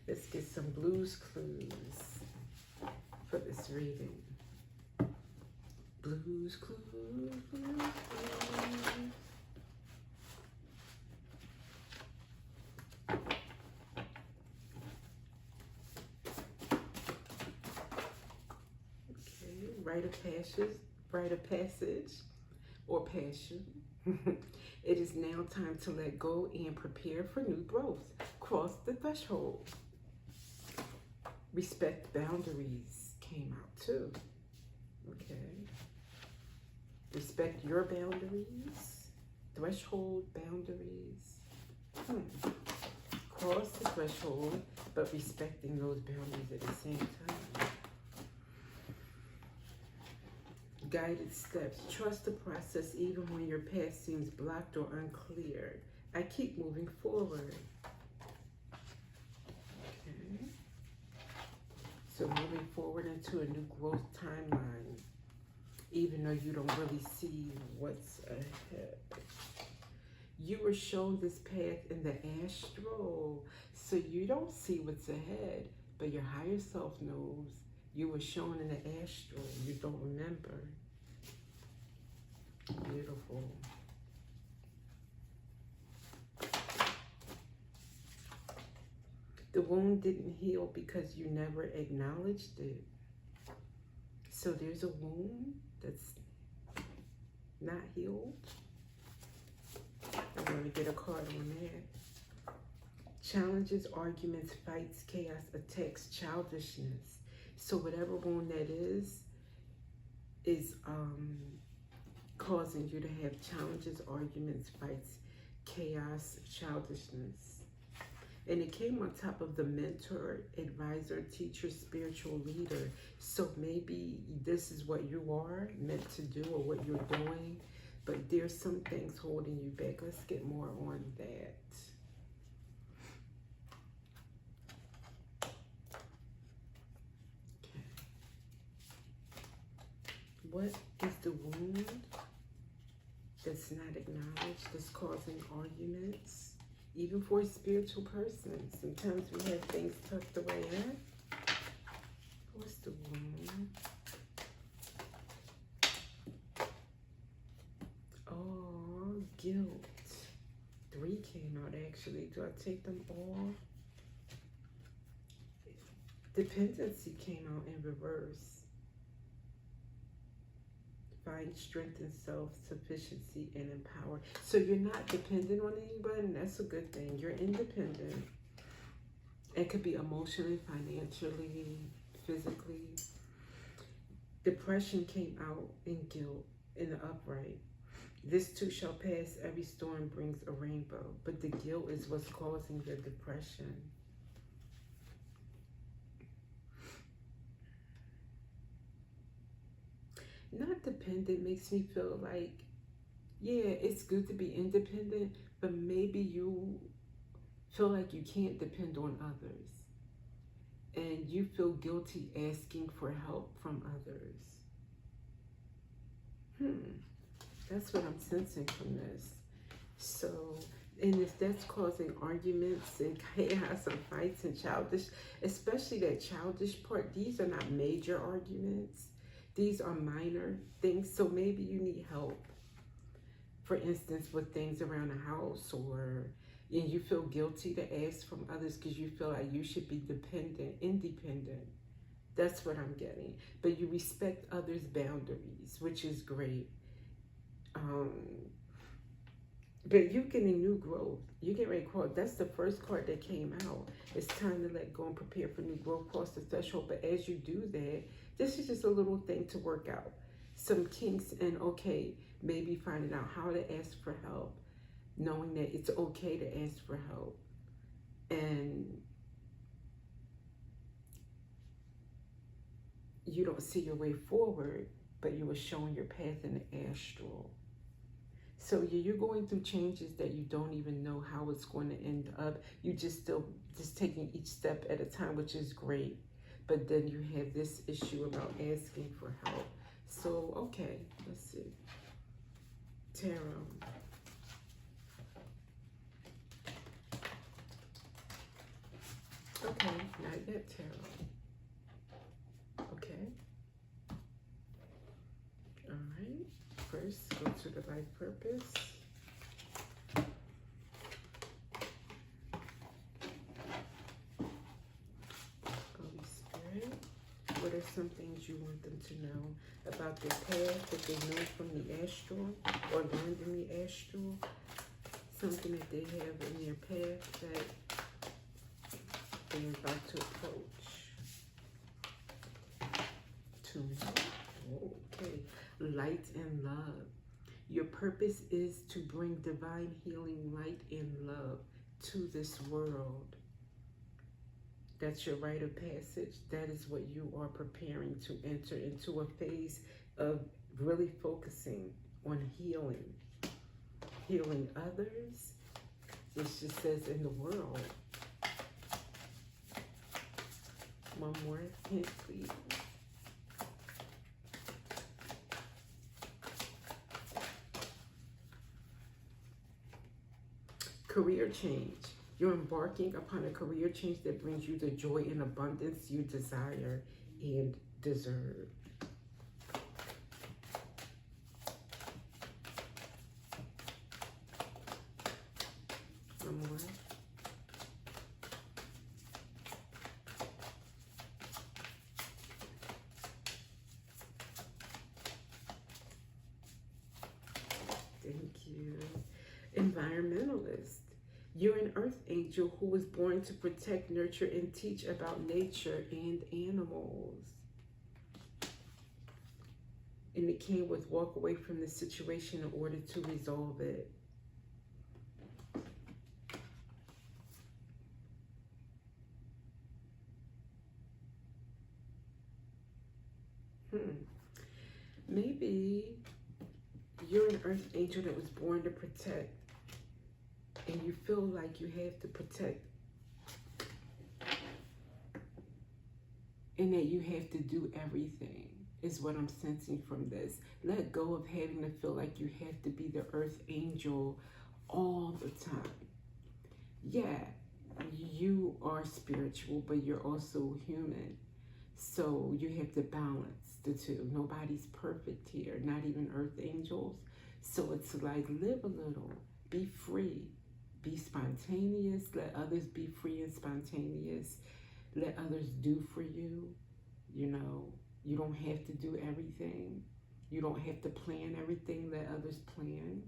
Let's get some Blues Clues for this reading. Blues Clues, Blues Clues. Okay, rite of passage or passion. It is now time to let go and prepare for new growth. Cross the threshold. Respect boundaries came out too. Okay. Respect your boundaries. Threshold boundaries. Cross the threshold, but respecting those boundaries at the same time. Guided steps. Trust the process even when your path seems blocked or unclear. I keep moving forward. Okay. So moving forward into a new growth timeline, even though you don't really see what's ahead. You were shown this path in the astral, so you don't see what's ahead, but your higher self knows. You were shown in the astral. You don't remember. Beautiful. The wound didn't heal because you never acknowledged it. So there's a wound that's not healed. I'm going to get a card on that. Challenges, arguments, fights, chaos, attacks, childishness. So whatever wound that is causing you to have challenges, arguments, fights, chaos, childishness. And it came on top of the mentor, advisor, teacher, spiritual leader. So maybe this is what you are meant to do or what you're doing, but there's some things holding you back. Let's get more on that. Okay. What is the wound that's not acknowledged, that's causing arguments? Even for a spiritual person, sometimes we have things tucked away in. What's the wound? Oh, guilt. 3 came out actually. Do I take them all? Dependency came out in reverse. Find strength and self-sufficiency and empower. So you're not dependent on anybody, and that's a good thing. You're independent. It could be emotionally, financially, physically. Depression came out in guilt in the upright. This too shall pass. Every storm brings a rainbow. But the guilt is what's causing the depression. Not dependent makes me feel like, yeah, it's good to be independent, but maybe you feel like you can't depend on others. And you feel guilty asking for help from others. That's what I'm sensing from this. So, and if that's causing arguments and chaos and fights and childish, especially that childish part, these are not major arguments. These are minor things, so maybe you need help. For instance, with things around the house, or you feel guilty to ask from others because you feel like you should be independent. That's what I'm getting. But you respect others' boundaries, which is great. But you're getting new growth. You get ready to cross. That's the first card that came out. It's time to let go and prepare for new growth, cross the threshold. But as you do that, this is just a little thing to work out. Some kinks and maybe finding out how to ask for help. Knowing that it's okay to ask for help. And you don't see your way forward, but you were showing your path in the astral. So you're going through changes that you don't even know how it's going to end up. You just taking each step at a time, which is great. But then you have this issue about asking for help. So, okay, let's see. Tarot. Okay, not yet, tarot. Okay. All right. First, go to the life purpose. Holy Spirit. What are some things you want them to know about their path that they know from the astral or learned in the astral? Something that they have in their path that they're about to approach. To me. Okay. Light and love. Your purpose is to bring divine healing, light, and love to this world. That's your rite of passage. That is what you are preparing to enter into a phase of really focusing on healing. Healing others. It just says in the world. One more hint, please. Career change. You're embarking upon a career change that brings you the joy and abundance you desire and deserve. One more. Thank you. Environmentalist. You're an earth angel who was born to protect, nurture, and teach about nature and animals. And it came with walk away from the situation in order to resolve it. Maybe you're an earth angel that was born to protect, and you feel like you have to protect, and that you have to do everything, is what I'm sensing from this. Let go of having to feel like you have to be the earth angel all the time. Yeah, you are spiritual, but you're also human. So you have to balance the two. Nobody's perfect here, not even earth angels. So it's like, live a little, be free, be spontaneous, let others be free and spontaneous, let others do for you. You know, you don't have to do everything. You don't have to plan everything, let others plan.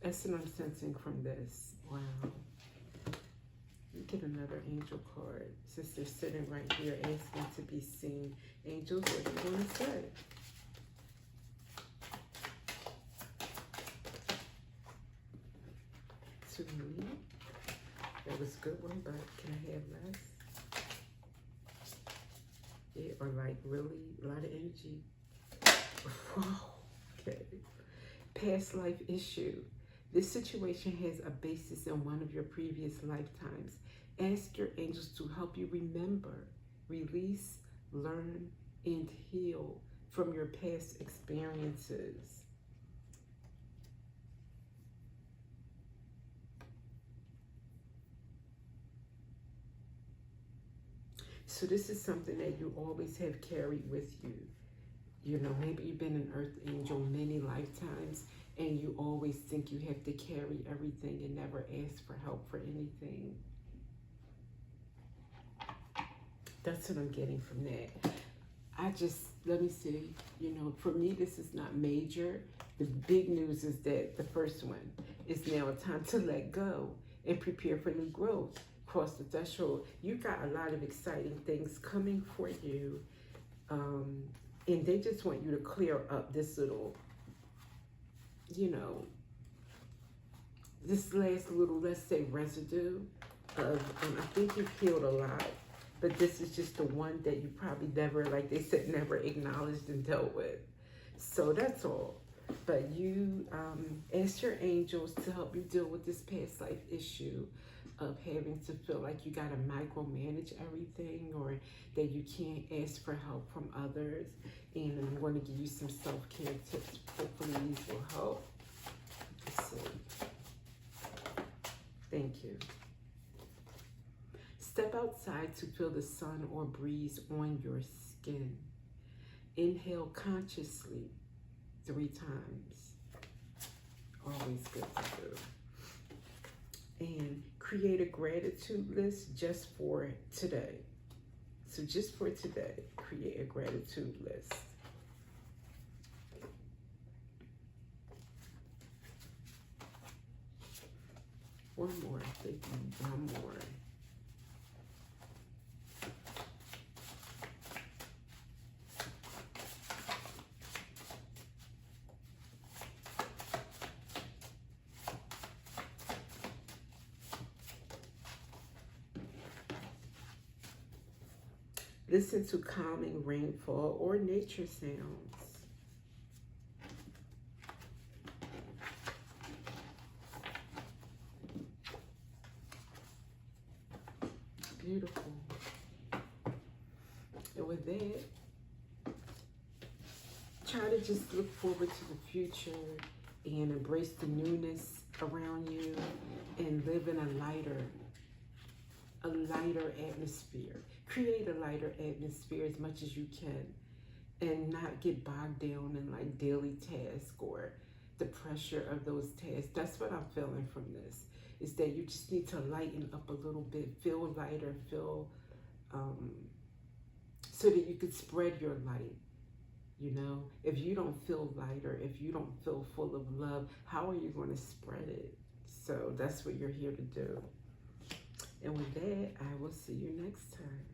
That's what I'm sensing from this. Wow. Get another angel card, since they're sitting right here asking to be seen. Angels, what do you want to say? To me, that was a good one, but can I have less? Yeah, or like really a lot of energy. Wow. Okay. Past life issue. This situation has a basis in one of your previous lifetimes. Ask your angels to help you remember, release, learn, and heal from your past experiences. So this is something that you always have carried with you. You know, maybe you've been an earth angel many lifetimes, and you always think you have to carry everything and never ask for help for anything. That's what I'm getting from that. Let me see, you know, for me, this is not major. The big news is that the first one is now a time to let go and prepare for new growth. Cross the threshold. You got a lot of exciting things coming for you. And they just want you to clear up this little, you know, this last little, let's say, residue of, I think you've healed a lot. But this is just the one that you probably never, like they said, never acknowledged and dealt with. So that's all. But you ask your angels to help you deal with this past life issue of having to feel like you got to micromanage everything, or that you can't ask for help from others. And I'm going to give you some self-care tips. Hopefully these will help. Let's see. Thank you. Step outside to feel the sun or breeze on your skin. Inhale consciously 3 times. Always good to do. And create a gratitude list just for today. So just for today, create a gratitude list. One more, thank you, one more. Listen to calming rainfall or nature sounds. Beautiful. And with that, try to just look forward to the future and embrace the newness around you and live in a lighter atmosphere. Create a lighter atmosphere as much as you can and not get bogged down in like daily tasks or the pressure of those tasks. That's what I'm feeling from this, is that you just need to lighten up a little bit, feel lighter, feel so that you could spread your light. You know, if you don't feel lighter, if you don't feel full of love, how are you going to spread it? So that's what you're here to do. And with that, I will see you next time.